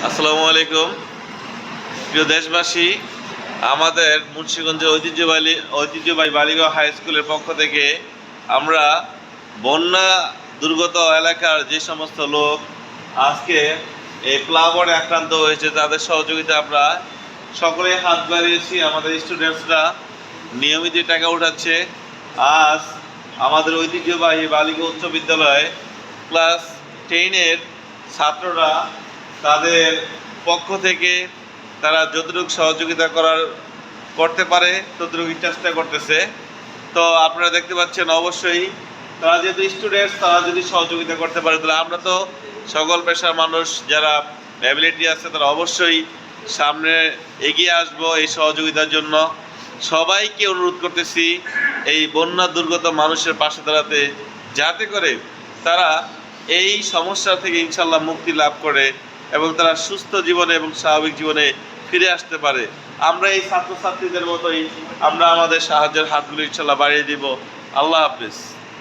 আসসালামু আলাইকুম প্রিয় দেশবাসী। আমাদের মুন্সিগঞ্জের ঐতিহ্যবাহী বালিগাঁও হাই স্কুলের পক্ষ থেকে আমরা বন্যা দুর্গত এলাকার যে সমস্ত লোক আজকে এই প্লাবনে আক্রান্ত হয়েছে তাদের সহযোগিতা আমরা সকলে হাত বাড়িয়েছি। আমাদের স্টুডেন্টসরা নিয়মিত টাকা উঠাচ্ছে। আজ আমাদের ঐতিহ্যবাহী বালিকা উচ্চ বিদ্যালয়ে ক্লাস 10-এর ছাত্ররা তাদের পক্ষ থেকে তারা যতটুকু সহযোগিতা করতে পারে ততটুকু চেষ্টা করতেছে। তো আপনারা দেখতে পাচ্ছেন, অবশ্যই তারা যেহেতু স্টুডেন্টস, তারা যদি সহযোগিতা করতে পারে তাহলে আমরা তো সকল পেশার মানুষ যারা অ্যাবিলিটি আছে তারা অবশ্যই সামনে এগিয়ে আসবো এই সহযোগিতার জন্য। সবাইকে অনুরোধ করতেছি এই বন্যা দুর্গত মানুষের পাশে দাঁড়াতে, যাতে করে তারা এই সমস্যা থেকে ইনশাল্লাহ মুক্তি লাভ করে এবং তারা সুস্থ জীবনে এবং স্বাভাবিক জীবনে ফিরে আসতে পারে। আমরা এই ছাত্রছাত্রীদের মতোই আমরা আমাদের সাহায্যের হাতগুলো ইনশাল্লাহ বাড়িয়ে দিব। আল্লাহ হাফেজ।